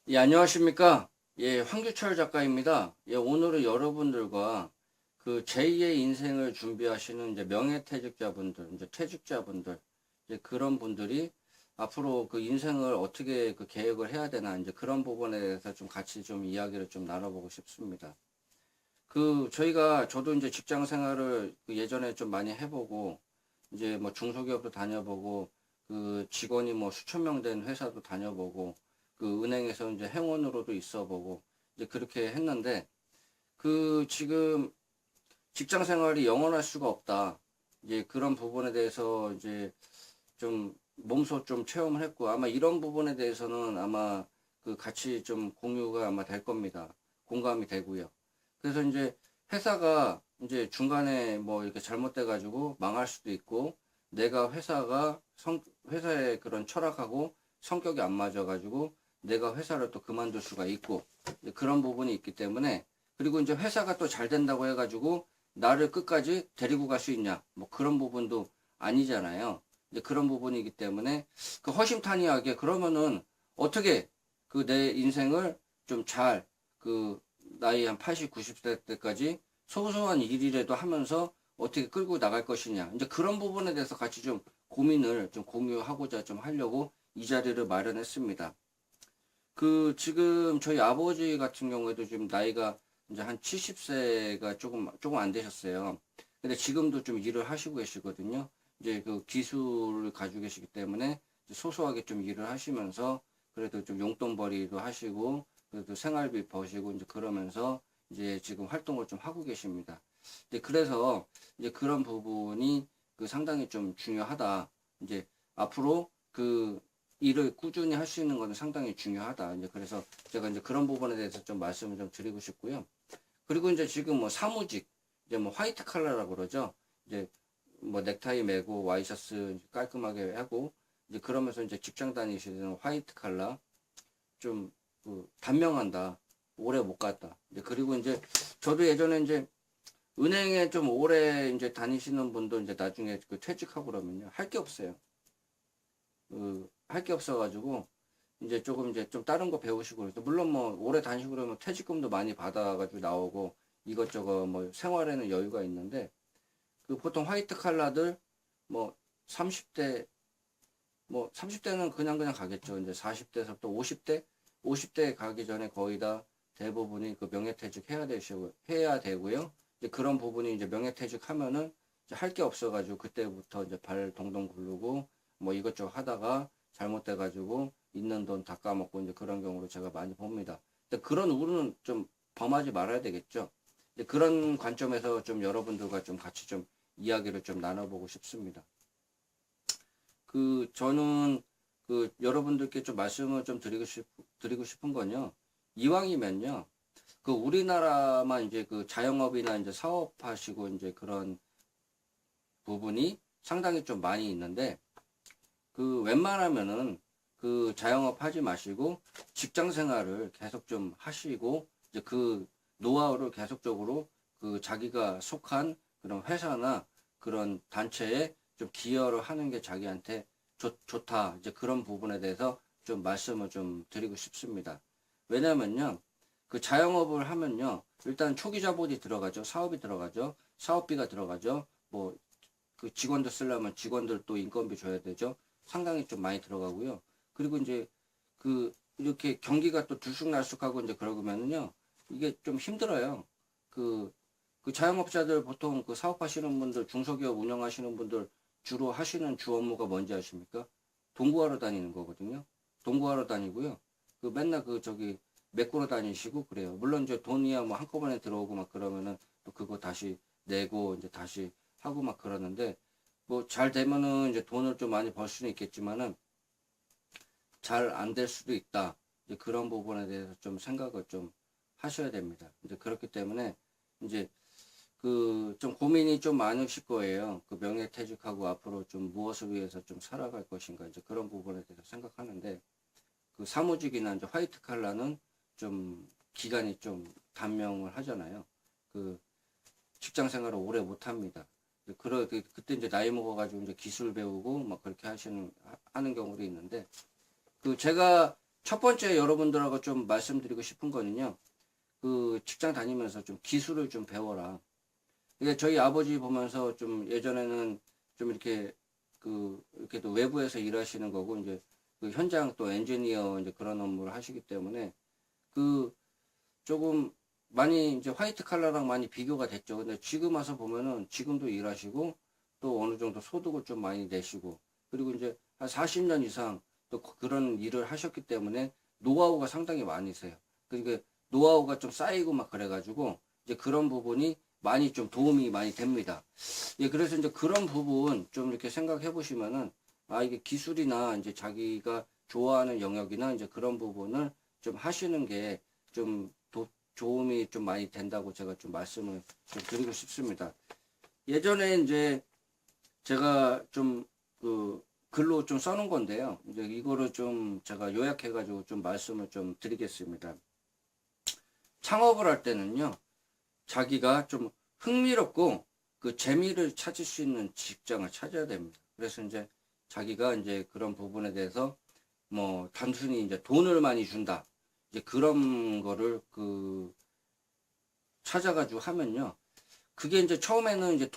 예, 안녕하십니까. 예, 황규철 작가입니다. 예, 오늘은 여러분들과 그 제2의 인생을 준비하시는 이제 명예퇴직자분들, 이제 퇴직자분들, 이제 그런 분들이 앞으로 그 인생을 어떻게 그 계획을 해야 되나, 이제 그런 부분에 대해서 좀 같이 좀 이야기를 좀 나눠보고 싶습니다. 저도 이제 직장 생활을 그 예전에 좀 많이 해보고, 이제 뭐 중소기업도 다녀보고, 그 직원이 뭐 수천 명 된 회사도 다녀보고, 그 은행에서 이제 행원으로도 있어보고, 이제 그렇게 했는데, 지금 직장 생활이 영원할 수가 없다. 이제 그런 부분에 대해서 이제 좀 몸소 좀 체험을 했고, 아마 이런 부분에 대해서는 아마 그 같이 좀 공유가 아마 될 겁니다. 공감이 되고요. 그래서 이제 회사가 이제 중간에 뭐 이렇게 잘못돼가지고 망할 수도 있고, 내가 회사의 그런 철학하고 성격이 안 맞아가지고 내가 회사를 또 그만둘 수가 있고, 그런 부분이 있기 때문에, 그리고 이제 회사가 또 잘 된다고 해가지고 나를 끝까지 데리고 갈 수 있냐, 뭐 그런 부분도 아니잖아요. 이제 그런 부분이기 때문에 그 허심탄회하게 그러면은 어떻게 그 내 인생을 좀 잘 그 나이 한 80, 90세 때까지 소소한 일이라도 하면서 어떻게 끌고 나갈 것이냐. 이제 그런 부분에 대해서 같이 좀 고민을 좀 공유하고자 좀 하려고 이 자리를 마련했습니다. 지금 저희 아버지 같은 경우에도 지금 나이가 이제 한 70세가 조금 안 되셨어요. 근데 지금도 좀 일을 하시고 계시거든요. 이제 그 기술을 가지고 계시기 때문에 소소하게 좀 일을 하시면서 그래도 좀 용돈벌이도 하시고 그래도 생활비 버시고 이제 그러면서 이제 지금 활동을 좀 하고 계십니다. 그래서 이제 그런 부분이 그 상당히 좀 중요하다. 이제 앞으로 그 일을 꾸준히 할 수 있는 것은 상당히 중요하다. 이제 그래서 제가 이제 그런 부분에 대해서 좀 말씀을 좀 드리고 싶고요. 그리고 이제 지금 뭐 사무직, 이제 뭐 화이트 칼라라고 그러죠. 이제 뭐 넥타이 매고 와이셔츠 깔끔하게 하고 이제 그러면서 이제 직장 다니시는 화이트 칼라 좀그 단명한다. 오래 못 갔다. 이제 그리고 이제 저도 예전에 이제 은행에 좀 오래 이제 다니시는 분도 이제 나중에 그 퇴직하고 그러면요. 할 게 없어요. 할 게 없어가지고 이제 조금 이제 좀 다른 거 배우시고 그래서 물론 뭐 오래 다니시고 그러면 퇴직금도 많이 받아가지고 나오고 이것저것 뭐 생활에는 여유가 있는데 그 보통 화이트 칼라들 뭐 30대 뭐 30대는 그냥 가겠죠. 이제 40대에서부터 50대 가기 전에 거의 다 대부분이 그 명예퇴직 해야 되고요. 이제 그런 부분이 이제 명예퇴직 하면은 할 게 없어가지고 그때부터 이제 발 동동 구르고 뭐 이것저것 하다가 잘못돼가지고 있는 돈 다 까먹고 이제 그런 경우를 제가 많이 봅니다. 근데 그런 우려는 좀 범하지 말아야 되겠죠. 이제 그런 관점에서 좀 여러분들과 좀 같이 좀 이야기를 좀 나눠보고 싶습니다. 저는 여러분들께 좀 말씀을 좀 드리고 싶은 건요. 이왕이면요. 우리나라만 이제 그 자영업이나 이제 사업하시고 이제 그런 부분이 상당히 좀 많이 있는데, 웬만하면은 자영업 하지 마시고 직장 생활을 계속 좀 하시고, 이제 노하우를 계속적으로 자기가 속한 그런 회사나 그런 단체에 좀 기여를 하는 게 자기한테 좋다. 이제 그런 부분에 대해서 좀 말씀을 좀 드리고 싶습니다. 왜냐면요. 자영업을 하면요. 일단 초기 자본이 들어가죠. 사업이 들어가죠. 사업비가 들어가죠. 뭐 직원들 쓰려면 직원들 또 인건비 줘야 되죠. 상당히 좀 많이 들어가고요. 그리고 이제 이렇게 경기가 또 들쑥날쑥하고 이제 그러면은요. 이게 좀 힘들어요. 그, 자영업자들 보통 사업하시는 분들, 중소기업 운영하시는 분들 주로 하시는 주 업무가 뭔지 아십니까? 동구하러 다니는 거거든요. 동구하러 다니고요. 맨날 메꾸러 다니시고 그래요. 물론 이제 돈이야 뭐 한꺼번에 들어오고 막 그러면은 또 그거 다시 내고 이제 다시 하고 막 그러는데 뭐 잘 되면은 이제 돈을 좀 많이 벌 수는 있겠지만은 잘 안 될 수도 있다. 이제 그런 부분에 대해서 좀 생각을 좀 하셔야 됩니다. 이제 그렇기 때문에 이제 좀 고민이 좀 많으실 거예요. 명예퇴직하고 앞으로 좀 무엇을 위해서 좀 살아갈 것인가 이제 그런 부분에 대해서 생각하는데 사무직이나 이제 화이트 칼라는 좀 기간이 좀 단명을 하잖아요. 그 직장 생활을 오래 못 합니다. 그때 이제 나이 먹어가지고 이제 기술 배우고 막 그렇게 하는 경우도 있는데, 제가 첫 번째 여러분들하고 좀 말씀드리고 싶은 거는요. 그 직장 다니면서 좀 기술을 좀 배워라. 이게 저희 아버지 보면서 좀 예전에는 좀 이렇게 이렇게 또 외부에서 일하시는 거고, 이제 그 현장 또 엔지니어 이제 그런 업무를 하시기 때문에 그 조금 많이 이제 화이트 칼라랑 많이 비교가 됐죠. 근데 지금 와서 보면은 지금도 일하시고 또 어느 정도 소득을 좀 많이 내시고, 그리고 이제 한 40년 이상 또 그런 일을 하셨기 때문에 노하우가 상당히 많으세요. 그러니까 노하우가 좀 쌓이고 막 그래가지고 이제 그런 부분이 많이 좀 도움이 많이 됩니다. 예, 그래서 이제 그런 부분 좀 이렇게 생각해 보시면은, 아, 이게 기술이나 이제 자기가 좋아하는 영역이나 이제 그런 부분을 좀 하시는 게 좀 도움이 좀 많이 된다고 제가 좀 말씀을 좀 드리고 싶습니다. 예전에 이제 제가 좀 글로 좀 써놓은 건데요. 이제 이거를 좀 제가 요약해가지고 좀 말씀을 좀 드리겠습니다. 창업을 할 때는요, 자기가 좀 흥미롭고 그 재미를 찾을 수 있는 직장을 찾아야 됩니다. 그래서 이제 자기가 이제 그런 부분에 대해서 뭐 단순히 이제 돈을 많이 준다, 이제 그런 거를 찾아가지고 하면요. 그게 이제 처음에는 이제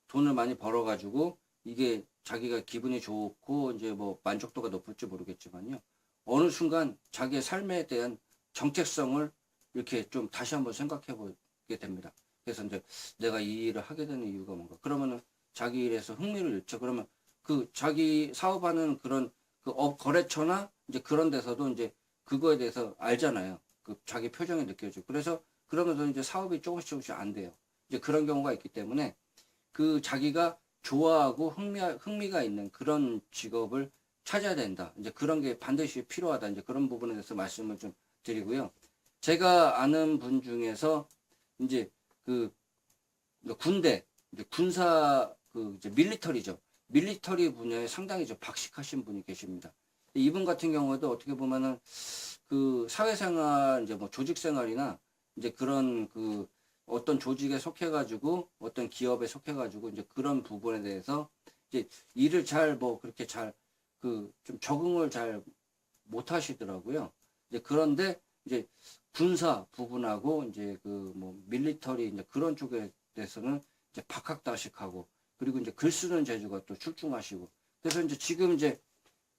돈을 많이 벌어가지고 이게 자기가 기분이 좋고 이제 뭐 만족도가 높을지 모르겠지만요. 어느 순간 자기의 삶에 대한 정체성을 이렇게 좀 다시 한번 생각해 보게 됩니다. 그래서 이제 내가 이 일을 하게 되는 이유가 뭔가. 그러면은 자기 일에서 흥미를 잃죠. 그러면 그 자기 사업하는 그런 그 거래처나 이제 그런 데서도 이제 그거에 대해서 알잖아요. 그 자기 표정이 느껴지고. 그래서 그러면서 이제 사업이 조금씩 안 돼요. 이제 그런 경우가 있기 때문에 그 자기가 좋아하고 흥미가 있는 그런 직업을 찾아야 된다. 이제 그런 게 반드시 필요하다. 이제 그런 부분에 대해서 말씀을 좀 드리고요. 제가 아는 분 중에서 이제 그 군대, 이제 군사 이제 밀리터리죠. 밀리터리 분야에 상당히 좀 박식하신 분이 계십니다. 이분 같은 경우에도 어떻게 보면은 그 사회생활, 이제 뭐 조직생활이나 이제 그런 어떤 조직에 속해가지고 어떤 기업에 속해가지고 이제 그런 부분에 대해서 이제 일을 잘 뭐 그렇게 잘 좀 적응을 잘 못하시더라고요. 이제 그런데 이제 군사 부분하고 이제 뭐 밀리터리 이제 그런 쪽에 대해서는 이제 박학다식하고, 그리고 이제 글 쓰는 재주가 또 출중하시고, 그래서 이제 지금 이제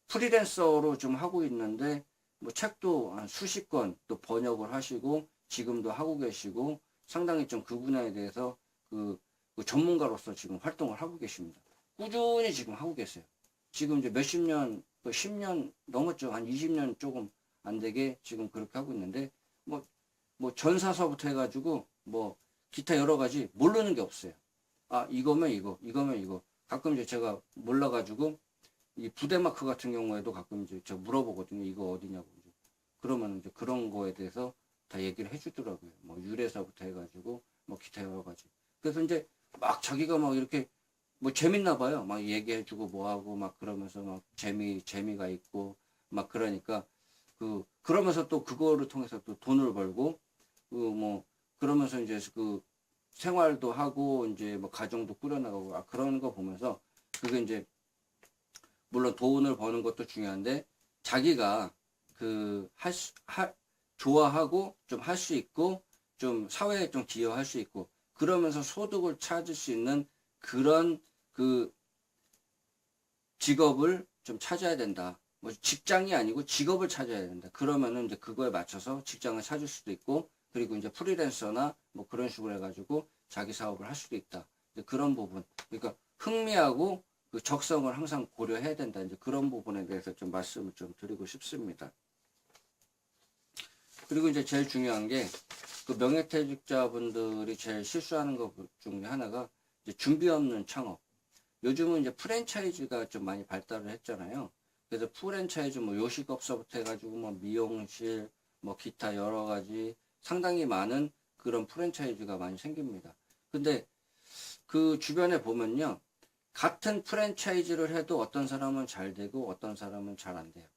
프리랜서로 좀 하고 있는데 뭐 책도 한 수십 권 또 번역을 하시고 지금도 하고 계시고 상당히 좀 그 분야에 대해서 그 전문가로서 지금 활동을 하고 계십니다. 꾸준히 지금 하고 계세요. 지금 이제 몇십 년, 10년 넘었죠. 한 20년 조금 안 되게 지금 그렇게 하고 있는데, 뭐 전사서부터 해가지고 뭐 기타 여러 가지 모르는 게 없어요. 아, 이거면 이거, 이거면 이거. 가끔 이제 제가 몰라가지고 이 부대마크 같은 경우에도 가끔 이제 제가 물어보거든요. 이거 어디냐고. 이제. 그러면 이제 그런 거에 대해서 다 얘기를 해주더라고요. 뭐 유래사부터 해가지고 뭐 기타 여러 가지. 그래서 이제 막 자기가 막 이렇게 뭐 재밌나 봐요. 막 얘기해주고 뭐하고 막 그러면서 막 재미가 있고 막 그러니까 그러면서 또 그거를 통해서 또 돈을 벌고 뭐 그러면서 이제 생활도 하고 이제 뭐 가정도 꾸려나가고, 아, 그런 거 보면서 그게 이제 물론 돈을 버는 것도 중요한데 자기가 좋아하고 좀 할 수 있고 좀 사회에 좀 기여할 수 있고 그러면서 소득을 찾을 수 있는 그런 직업을 좀 찾아야 된다. 뭐 직장이 아니고 직업을 찾아야 된다. 그러면은 이제 그거에 맞춰서 직장을 찾을 수도 있고, 그리고 이제 프리랜서나 뭐 그런 식으로 해가지고 자기 사업을 할 수도 있다. 이제 그런 부분. 그러니까 흥미하고 그 적성을 항상 고려해야 된다. 이제 그런 부분에 대해서 좀 말씀을 좀 드리고 싶습니다. 그리고 이제 제일 중요한 게 그 명예퇴직자분들이 제일 실수하는 것 중에 하나가 이제 준비 없는 창업. 요즘은 이제 프랜차이즈가 좀 많이 발달을 했잖아요. 그래서 프랜차이즈 뭐 요식업소부터 해가지고 뭐 미용실, 뭐 기타 여러 가지 상당히 많은 그런 프랜차이즈가 많이 생깁니다. 근데 그 주변에 보면요. 같은 프랜차이즈를 해도 어떤 사람은 잘 되고 어떤 사람은 잘 안 돼요.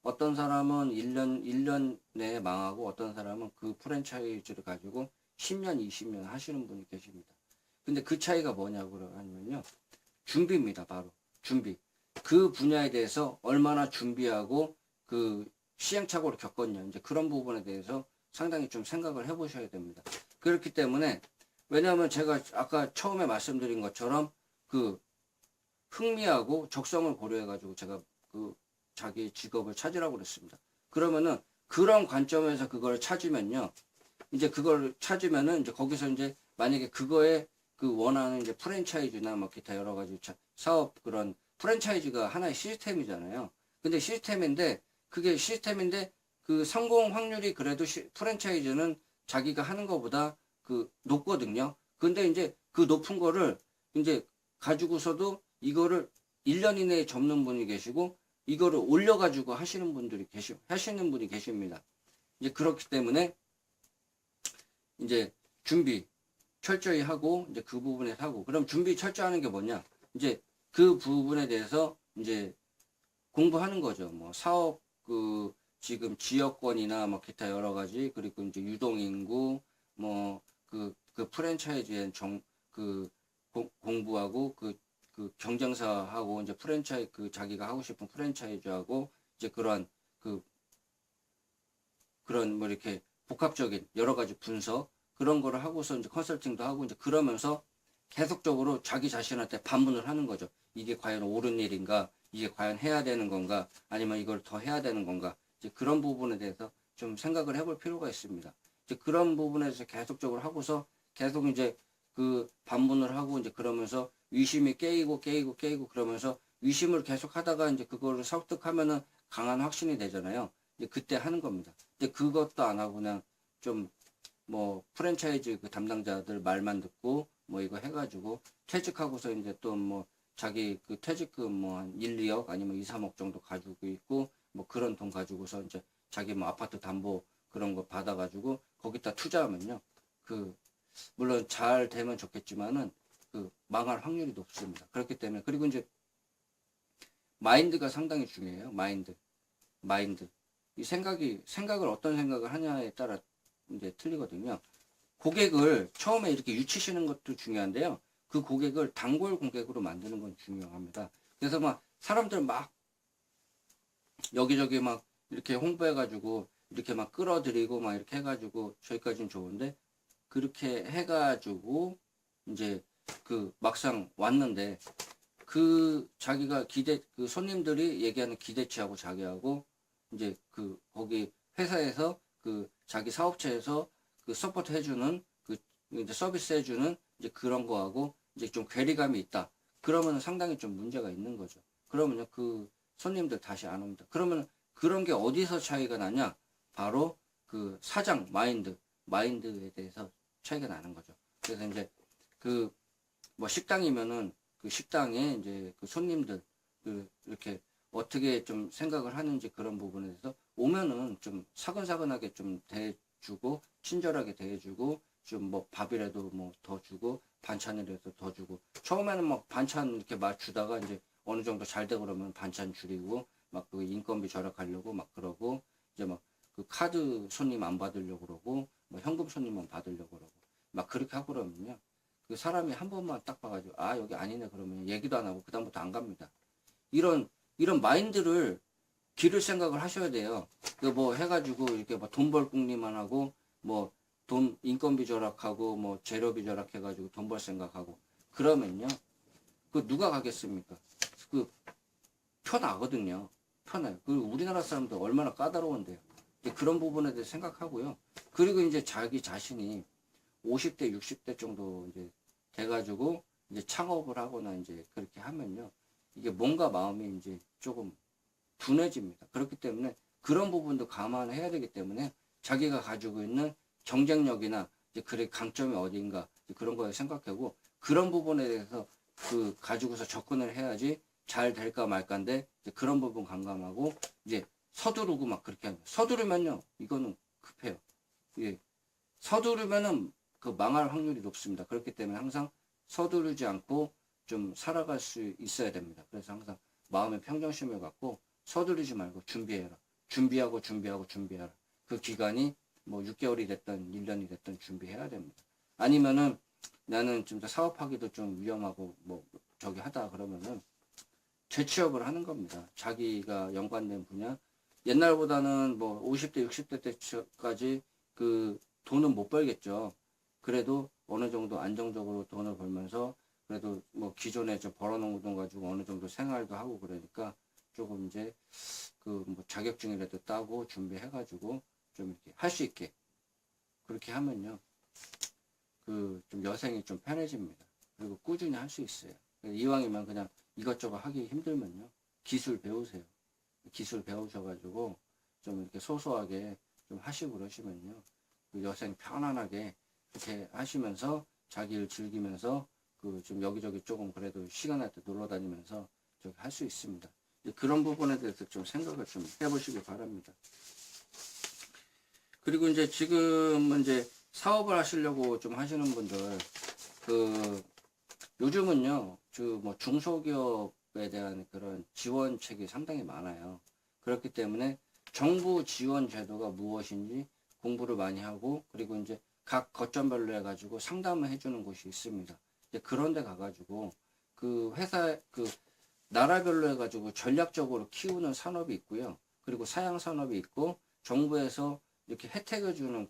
어떤 사람은 1년 내에 망하고 어떤 사람은 그 프랜차이즈를 가지고 10년, 20년 하시는 분이 계십니다. 근데 그 차이가 뭐냐고 하면요. 준비입니다. 바로 준비. 그 분야에 대해서 얼마나 준비하고 그 시행착오를 겪었냐, 이제 그런 부분에 대해서 상당히 좀 생각을 해보셔야 됩니다. 그렇기 때문에, 왜냐하면 제가 아까 처음에 말씀드린 것처럼 그 흥미하고 적성을 고려해가지고 제가 그 자기 직업을 찾으라고 그랬습니다. 그러면은 그런 관점에서 그걸 찾으면요, 이제 그걸 찾으면은 이제 거기서 이제 만약에 그거에 그 원하는 이제 프랜차이즈나 뭐 기타 여러 가지 사업, 그런 프랜차이즈가 하나의 시스템이잖아요. 근데 시스템인데, 그게 시스템인데 그 성공 확률이 그래도 프랜차이즈는 자기가 하는 것보다 그 높거든요. 근데 이제 그 높은 거를 이제 가지고서도 이거를 1년 이내에 접는 분이 계시고, 이거를 올려가지고 하시는 분이 계십니다. 이제 그렇기 때문에 이제 준비 철저히 하고, 이제 그 부분에서 하고, 그럼 준비 철저히 하는 게 뭐냐? 이제 그 부분에 대해서 이제 공부하는 거죠. 뭐 사업, 그 지금 지역권이나 뭐 기타 여러 가지, 그리고 이제 유동인구, 뭐 그 프랜차이즈의 그 공부하고, 그 경쟁사하고, 이제 그 자기가 하고 싶은 프랜차이즈하고, 이제 그런 뭐 이렇게 복합적인 여러 가지 분석, 그런 거를 하고서 이제 컨설팅도 하고, 이제 그러면서 계속적으로 자기 자신한테 반문을 하는 거죠. 이게 과연 옳은 일인가? 이게 과연 해야 되는 건가? 아니면 이걸 더 해야 되는 건가? 이제 그런 부분에 대해서 좀 생각을 해볼 필요가 있습니다. 이제 그런 부분에서 계속적으로 하고서 계속 이제 그 반문을 하고, 이제 그러면서 위심이 깨이고 그러면서 위심을 계속 하다가 이제 그거를 설득하면은 강한 확신이 되잖아요. 이제 그때 하는 겁니다. 근데 그것도 안 하고 그냥 좀 뭐 프랜차이즈 그 담당자들 말만 듣고 뭐 이거 해가지고 퇴직하고서 이제 또 뭐 자기 그 퇴직금 뭐 한 1, 2억 아니면 2, 3억 정도 가지고 있고, 뭐 그런 돈 가지고서 이제 자기 뭐 아파트 담보 그런 거 받아가지고 거기다 투자하면요, 그 물론 잘 되면 좋겠지만은 그 망할 확률이 높습니다. 그렇기 때문에, 그리고 이제 마인드가 상당히 중요해요. 마인드. 이 생각을 어떤 생각을 하냐에 따라 이제 틀리거든요. 고객을 처음에 이렇게 유치시는 것도 중요한데요. 그 고객을 단골 고객으로 만드는 건 중요합니다. 그래서 막 사람들 막 여기저기 막 이렇게 홍보해가지고 이렇게 막 끌어들이고 막 이렇게 해가지고 저희까지는 좋은데, 그렇게 해가지고 이제 그 막상 왔는데 그 자기가 그 손님들이 얘기하는 기대치하고 자기하고 이제 그 거기 회사에서 그 자기 사업체에서 그 서포트 해주는 그 이제 서비스 해주는 이제 그런 거하고 이제 좀 괴리감이 있다. 그러면 상당히 좀 문제가 있는 거죠. 그러면요, 그 손님들 다시 안 옵니다. 그러면 그런 게 어디서 차이가 나냐? 바로 그 사장 마인드에 대해서 차이가 나는 거죠. 그래서 이제 그 뭐 식당이면은 그 식당에 이제 그 손님들 그 이렇게 어떻게 좀 생각을 하는지, 그런 부분에 대해서 오면은 좀 사근사근하게 좀 대해주고, 친절하게 대해주고, 좀 뭐 밥이라도 뭐 더 주고, 반찬이라도 더 주고, 처음에는 막 반찬 이렇게 막 주다가 이제 어느 정도 잘 되고 그러면 반찬 줄이고, 막 그 인건비 절약하려고 막 그러고, 이제 막 그 카드 손님 안 받으려고 그러고, 뭐 현금 손님만 받으려고 그러고, 막 그렇게 하고 그러면요, 그 사람이 한 번만 딱 봐가지고 아 여기 아니네 그러면 얘기도 안 하고 그다음부터 안 갑니다. 이런 마인드를 기를 생각을 하셔야 돼요. 그 뭐 해가지고 이렇게 뭐 돈 벌 궁리만 하고, 뭐 돈 인건비 절약하고 뭐 재료비 절약해가지고 돈 벌 생각하고 그러면요, 그 누가 가겠습니까? 그 편하거든요. 편해요. 그 우리나라 사람들 얼마나 까다로운데요. 그런 부분에 대해 생각하고요. 그리고 이제 자기 자신이 50대, 60대 정도 이제 돼가지고 이제 창업을 하거나 이제 그렇게 하면요, 이게 몸과 마음이 이제 조금 둔해집니다. 그렇기 때문에 그런 부분도 감안해야 되기 때문에 자기가 가지고 있는 경쟁력이나 이제 그래 강점이 어디인가 그런 거에 생각하고, 그런 부분에 대해서 그 가지고서 접근을 해야지 잘 될까 말까인데, 그런 부분 감감하고 이제 서두르고 막 그렇게 합니다. 서두르면요, 이거는 급해요. 예. 서두르면은 그 망할 확률이 높습니다. 그렇기 때문에 항상 서두르지 않고 좀 살아갈 수 있어야 됩니다. 그래서 항상 마음의 평정심을 갖고 서두르지 말고 준비해라. 준비해라. 그 기간이 뭐 6개월이 됐든 1년이 됐든 준비해야 됩니다. 아니면은 나는 좀 사업하기도 좀 위험하고 뭐 저기 하다 그러면은 재취업을 하는 겁니다. 자기가 연관된 분야, 옛날보다는 뭐 50대, 60대 때까지 그 돈은 못 벌겠죠. 그래도 어느 정도 안정적으로 돈을 벌면서 그래도 뭐 기존에 좀 벌어놓은 돈 가지고 어느 정도 생활도 하고 그러니까 조금 이제 그 뭐 자격증이라도 따고 준비해가지고 좀 이렇게 할 수 있게 그렇게 하면요. 그 좀 여생이 좀 편해집니다. 그리고 꾸준히 할 수 있어요. 이왕이면 그냥 이것저것 하기 힘들면요. 기술 배우세요. 기술 배우셔가지고 좀 이렇게 소소하게 좀 하시고 그러시면요. 그 여생 편안하게 이렇게 하시면서 자기 일 즐기면서 그 좀 여기저기 조금 그래도 시간 날 때 놀러 다니면서 저기 할 수 있습니다. 그런 부분에 대해서 좀 생각을 좀 해보시기 바랍니다. 그리고 이제 지금은 이제 사업을 하시려고 좀 하시는 분들 그 요즘은요 그 뭐 중소기업에 대한 그런 지원책이 상당히 많아요. 그렇기 때문에 정부 지원 제도가 무엇인지 공부를 많이 하고 그리고 이제 각 거점별로 해가지고 상담을 해주는 곳이 있습니다. 이제 그런데 가가지고 그 회사 그 나라별로 해가지고 전략적으로 키우는 산업이 있고요. 그리고 사양 산업이 있고 정부에서 이렇게 혜택을 주는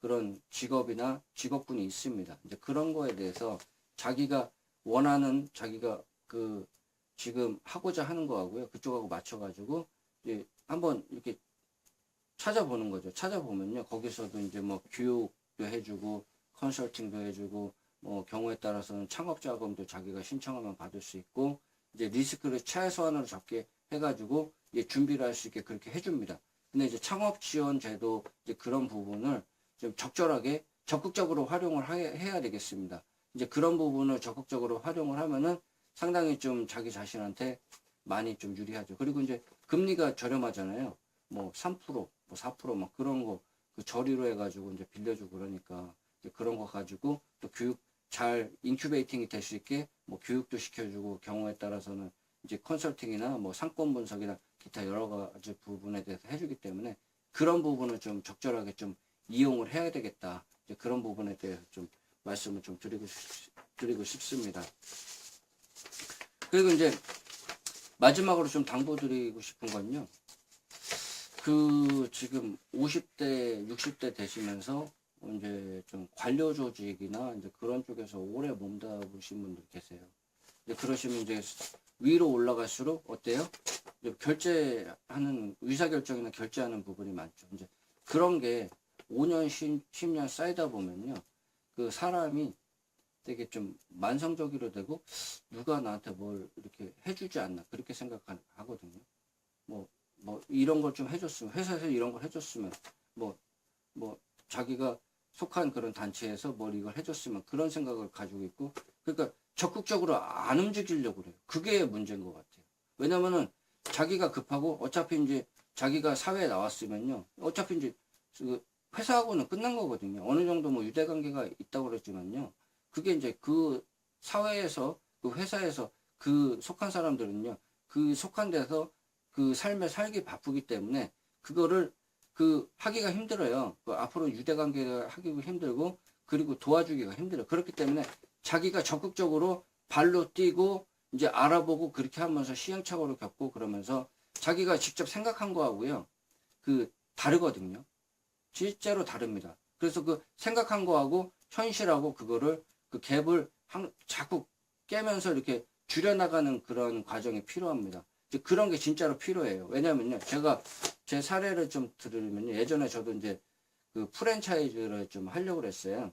그런 직업이나 직업군이 있습니다. 이제 그런 거에 대해서 자기가 원하는 자기가 그 지금 하고자 하는 거하고요. 그쪽하고 맞춰가지고 이제 한번 이렇게 찾아보는 거죠. 찾아보면요. 거기서도 이제 뭐 교육도 해주고 컨설팅도 해주고 뭐 경우에 따라서는 창업 자금도 자기가 신청하면 받을 수 있고 이제 리스크를 최소한으로 잡게 해가지고 이제 준비를 할 수 있게 그렇게 해줍니다. 근데 이제 창업 지원 제도 이제 그런 부분을 좀 적절하게 적극적으로 활용을 해야 되겠습니다. 이제 그런 부분을 적극적으로 활용을 하면은 상당히 좀 자기 자신한테 많이 좀 유리하죠. 그리고 이제 금리가 저렴하잖아요. 뭐 3%, 뭐 4%막 그런 거 그 저리로 해가지고 이제 빌려주고 그러니까 이제 그런 거 가지고 또 교육 잘 인큐베이팅이 될 수 있게 뭐 교육도 시켜주고 경우에 따라서는 이제 컨설팅이나 뭐 상권 분석이나 기타 여러 가지 부분에 대해서 해주기 때문에 그런 부분을 좀 적절하게 좀 이용을 해야 되겠다. 이제 그런 부분에 대해서 좀 말씀을 좀 드리고 싶습니다. 그리고 이제 마지막으로 좀 당부드리고 싶은 건요. 그 지금 50대, 60대 되시면서 이제 좀 관료 조직이나 이제 그런 쪽에서 오래 몸담으신 분들 계세요. 이제 그러시면 이제 위로 올라갈수록 어때요? 이제 결제하는 의사결정이나 결제하는 부분이 많죠. 이제 그런 게 5년, 10년 쌓이다 보면요. 그 사람이 되게 좀 만성적으로 되고 누가 나한테 뭘 이렇게 해주지 않나 그렇게 생각하거든요. 뭐 이런 걸 좀 해줬으면 회사에서 이런 걸 해줬으면 뭐 자기가 속한 그런 단체에서 뭘 이걸 해줬으면 그런 생각을 가지고 있고 그러니까 적극적으로 안 움직이려고 그래요. 그게 문제인 것 같아요. 왜냐면은 자기가 급하고 어차피 이제 자기가 사회에 나왔으면요. 어차피 이제 그 회사하고는 끝난 거거든요. 어느 정도 뭐 유대관계가 있다고 그랬지만요. 그게 이제 그 사회에서 그 회사에서 그 속한 사람들은요. 그 속한 데서 그 삶을 살기 바쁘기 때문에 그거를 그 하기가 힘들어요. 그 앞으로 유대관계가 하기가 힘들고 그리고 도와주기가 힘들어요. 그렇기 때문에 자기가 적극적으로 발로 뛰고 이제 알아보고 그렇게 하면서 시행착오를 겪고 그러면서 자기가 직접 생각한 거하고요. 그 다르거든요. 실제로 다릅니다. 그래서 그 생각한 거하고 현실하고 그거를 그 갭을 자꾸 깨면서 이렇게 줄여나가는 그런 과정이 필요합니다. 그런 게 진짜로 필요해요. 왜냐면요. 제가 제 사례를 좀 들으면요. 예전에 저도 이제 그 프랜차이즈를 좀 하려고 그랬어요.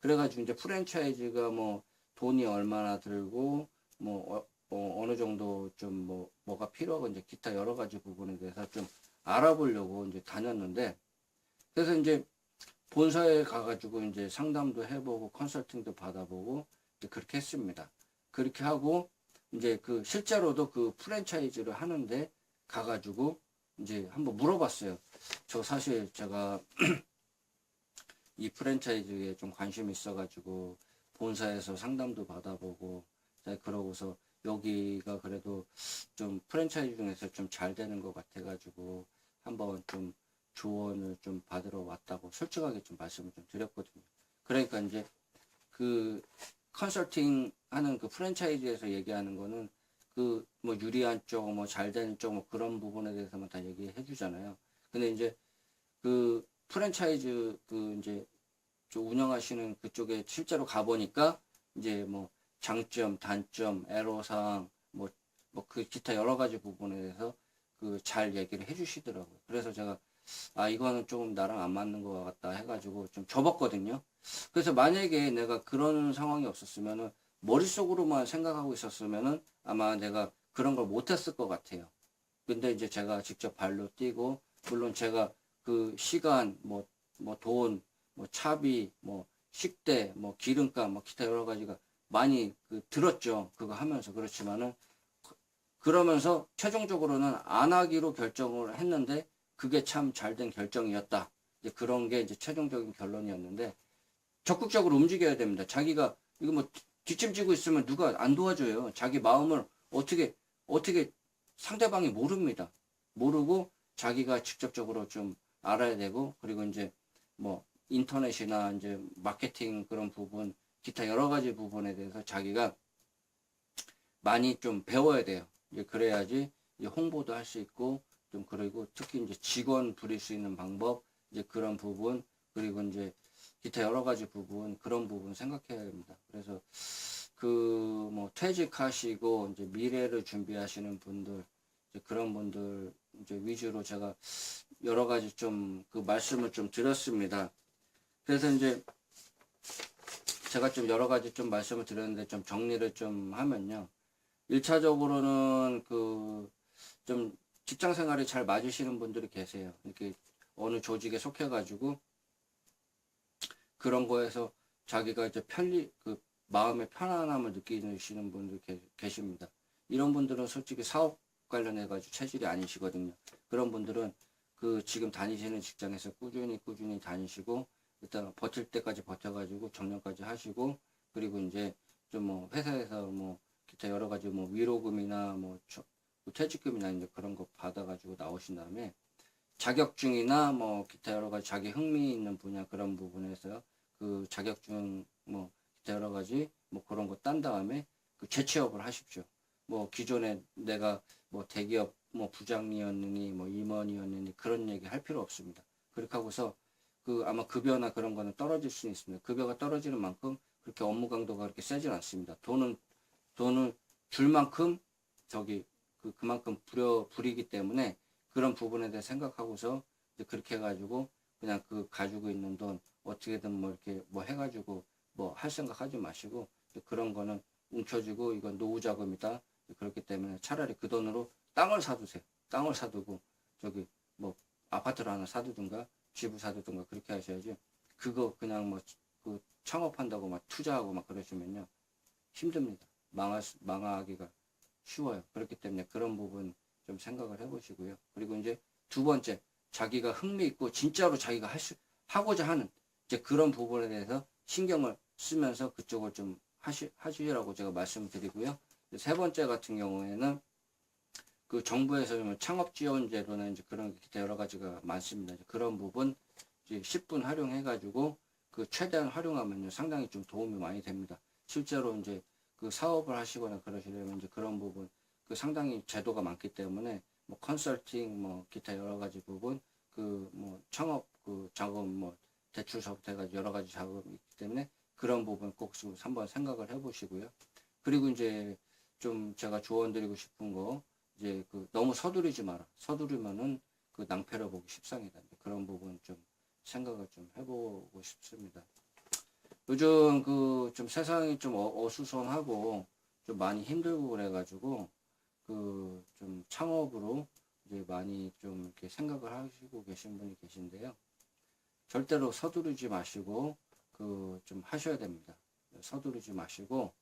그래가지고 이제 프랜차이즈가 뭐 돈이 얼마나 들고 뭐 어느 정도 좀 뭐가 필요하고 이제 기타 여러 가지 부분에 대해서 좀 알아보려고 이제 다녔는데 그래서 이제 본사에 가가지고 이제 상담도 해보고 컨설팅도 받아보고 이제 그렇게 했습니다. 그렇게 하고 이제 그 실제로도 그 프랜차이즈를 하는데 가가지고 이제 한번 물어봤어요. 저 사실 제가 이 프랜차이즈에 좀 관심이 있어가지고 본사에서 상담도 받아보고 그러고서 여기가 그래도 좀 프랜차이즈 중에서 좀 잘 되는 것 같아가지고 한번 좀 조언을 좀 받으러 왔다고 솔직하게 좀 말씀을 좀 드렸거든요. 그러니까 이제 그 컨설팅 하는 그 프랜차이즈에서 얘기하는 거는 그 뭐 유리한 쪽, 뭐 잘 되는 쪽, 뭐 그런 부분에 대해서만 다 얘기해 주잖아요. 근데 이제 그 프랜차이즈 그 이제 좀 운영하시는 그쪽에 실제로 가보니까 이제 뭐 장점, 단점, 애로사항, 뭐 그 기타 여러 가지 부분에 대해서 그 잘 얘기를 해주시더라고요. 그래서 제가 아 이거는 조금 나랑 안 맞는 것 같다 해가지고 좀 접었거든요. 그래서 만약에 내가 그런 상황이 없었으면은 머릿속으로만 생각하고 있었으면은 아마 내가 그런 걸 못했을 것 같아요. 근데 이제 제가 직접 발로 뛰고 물론 제가 그 시간 뭐 돈 뭐 차비 뭐 식대 뭐 기름값 뭐 기타 여러 가지가 많이 그 들었죠. 그거 하면서 그렇지만은 그러면서 최종적으로는 안 하기로 결정을 했는데 그게 참 잘된 결정이었다. 이제 그런 게 이제 최종적인 결론이었는데 적극적으로 움직여야 됩니다. 자기가 이거 뭐 뒷짐지고 있으면 누가 안 도와줘요. 자기 마음을 어떻게 상대방이 모릅니다. 모르고 자기가 직접적으로 좀 알아야 되고 그리고 이제 뭐 인터넷이나 이제 마케팅 그런 부분 기타 여러 가지 부분에 대해서 자기가 많이 좀 배워야 돼요. 이제 그래야지 이제 홍보도 할 수 있고 좀 그리고 특히 이제 직원 부릴 수 있는 방법 이제 그런 부분 그리고 이제 기타 여러 가지 부분 그런 부분 생각해야 됩니다. 그래서 그 뭐 퇴직하시고 이제 미래를 준비하시는 분들 이제 그런 분들 이제 위주로 제가 여러 가지 좀 그 말씀을 좀 드렸습니다. 그래서 이제 제가 좀 여러 가지 좀 말씀을 드렸는데 좀 정리를 좀 하면요. 1차적으로는 그 좀 직장 생활이 잘 맞으시는 분들이 계세요. 이렇게 어느 조직에 속해가지고 그런 거에서 자기가 이제 그 마음의 편안함을 느끼시는 분들 계십니다. 이런 분들은 솔직히 사업 관련해가지고 체질이 아니시거든요. 그런 분들은 그 지금 다니시는 직장에서 꾸준히 다니시고 일단 버틸 때까지 버텨가지고 정년까지 하시고 그리고 이제 좀 뭐 회사에서 뭐 기타 여러 가지 뭐 위로금이나 뭐 퇴직금이나 이제 그런 거 받아가지고 나오신 다음에 자격증이나 뭐 기타 여러 가지 자기 흥미 있는 분야 그런 부분에서 그 자격증 뭐 기타 여러 가지 뭐 그런 거 딴 다음에 그 재취업을 하십시오. 뭐 기존에 내가 뭐 대기업 뭐 부장이었느니 뭐 임원이었느니 그런 얘기 할 필요 없습니다. 그렇게 하고서 그 아마 급여나 그런 거는 떨어질 수 있습니다. 급여가 떨어지는 만큼 그렇게 업무 강도가 그렇게 세진 않습니다. 돈을 줄 만큼 그만큼 부리기 때문에 그런 부분에 대해 생각하고서 이제 그렇게 해가지고 그냥 그 가지고 있는 돈 어떻게든 뭐 이렇게 뭐 해가지고 뭐 할 생각 하지 마시고 그런 거는 움켜쥐고 이건 노후 자금이다. 그렇기 때문에 차라리 그 돈으로 땅을 사두세요. 땅을 사두고 저기 뭐 아파트를 하나 사두든가 집을 사두든가 그렇게 하셔야지. 그거 그냥 뭐 그 창업한다고 막 투자하고 막 그러시면요 힘듭니다. 망하기가 쉬워요. 그렇기 때문에 그런 부분 좀 생각을 해보시고요. 그리고 이제 두 번째, 자기가 흥미있고 진짜로 자기가 하고자 하는 이제 그런 부분에 대해서 신경을 쓰면서 그쪽을 좀 하시라고 제가 말씀드리고요. 세 번째 같은 경우에는 그 정부에서 창업 지원 제도나 이제 그런 기타 여러 가지가 많습니다. 그런 부분 이제 10분 활용해가지고 그 최대한 활용하면요 상당히 좀 도움이 많이 됩니다. 실제로 이제 그 사업을 하시거나 그러시려면 이제 그런 부분 그 상당히 제도가 많기 때문에 뭐 컨설팅 뭐 기타 여러 가지 부분 그 뭐 창업 그 자금 뭐 대출서부터 해가지고 여러 가지 자금이 있기 때문에 그런 부분 꼭 한번 생각을 해보시고요. 그리고 이제 좀 제가 조언드리고 싶은 거 이제 그 너무 서두르지 마라. 서두르면은 그 낭패를 보기 십상이다. 그런 부분 좀 생각을 좀 해보고 싶습니다. 요즘 그 좀 세상이 좀 어수선하고 좀 많이 힘들고 그래가지고 그 좀 창업으로 이제 많이 좀 이렇게 생각을 하시고 계신 분이 계신데요. 절대로 서두르지 마시고 그 좀 하셔야 됩니다. 서두르지 마시고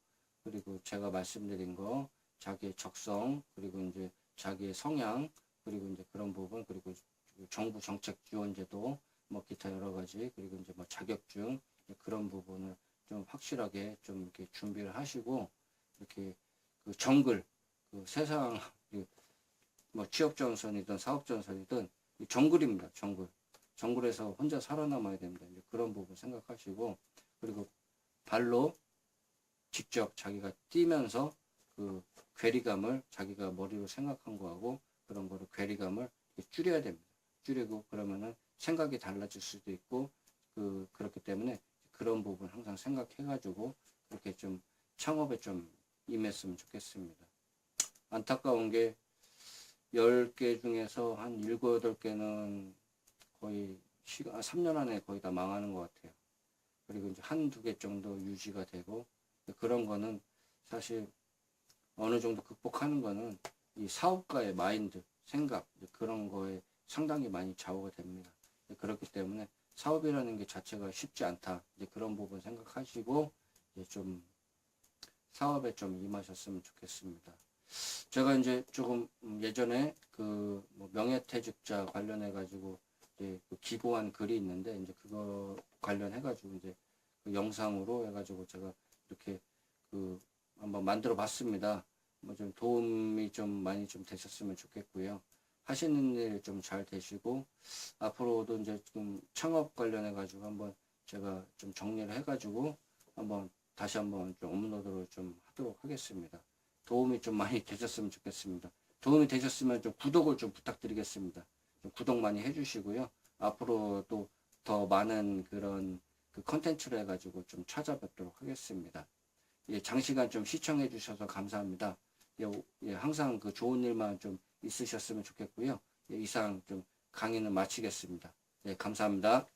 그리고 제가 말씀드린 거 자기의 적성 그리고 이제 자기의 성향 그리고 이제 그런 부분 그리고 정부 정책 지원제도 뭐 기타 여러 가지 그리고 이제 뭐 자격증 그런 부분을 좀 확실하게 좀 이렇게 준비를 하시고 이렇게 그 정글 그 세상 뭐 취업 전선이든 사업 전선이든 정글입니다. 정글에서 혼자 살아남아야 됩니다. 이제 그런 부분 생각하시고 그리고 발로 직접 자기가 뛰면서 그 괴리감을 자기가 머리로 생각한 거하고 그런 거를 괴리감을 줄여야 됩니다. 줄이고 그러면은 생각이 달라질 수도 있고 그렇기 때문에 그런 부분 항상 생각해가지고 그렇게 좀 창업에 좀 임했으면 좋겠습니다. 안타까운 게 10개 중에서 한 7, 8개는 거의 3년 안에 거의 다 망하는 것 같아요. 그리고 이제 한두 개 정도 유지가 되고 그런 거는 사실 어느 정도 극복하는 거는 이 사업가의 마인드, 생각 그런 거에 상당히 많이 좌우가 됩니다. 그렇기 때문에 사업이라는 게 자체가 쉽지 않다. 이제 그런 부분 생각하시고 이제 좀 사업에 좀 임하셨으면 좋겠습니다. 제가 이제 조금 예전에 그뭐 명예퇴직자 관련해 가지고 이제 그 기고한 글이 있는데 이제 그거 관련해 가지고 이제 그 영상으로 해 가지고 제가 이렇게 그 한번 만들어 봤습니다. 뭐 좀 도움이 좀 많이 좀 되셨으면 좋겠고요. 하시는 일 좀 잘 되시고 앞으로도 이제 좀 창업 관련해 가지고 한번 제가 좀 정리를 해 가지고 한번 다시 한번 좀 업로드를 좀 하도록 하겠습니다. 도움이 좀 많이 되셨으면 좋겠습니다. 도움이 되셨으면 좀 구독을 좀 부탁드리겠습니다. 좀 구독 많이 해주시고요. 앞으로도 더 많은 그런 그 컨텐츠를 해가지고 좀 찾아뵙도록 하겠습니다. 예, 장시간 좀 시청해 주셔서 감사합니다. 예, 예, 항상 그 좋은 일만 좀 있으셨으면 좋겠고요. 예, 이상 좀 강의는 마치겠습니다. 예, 감사합니다.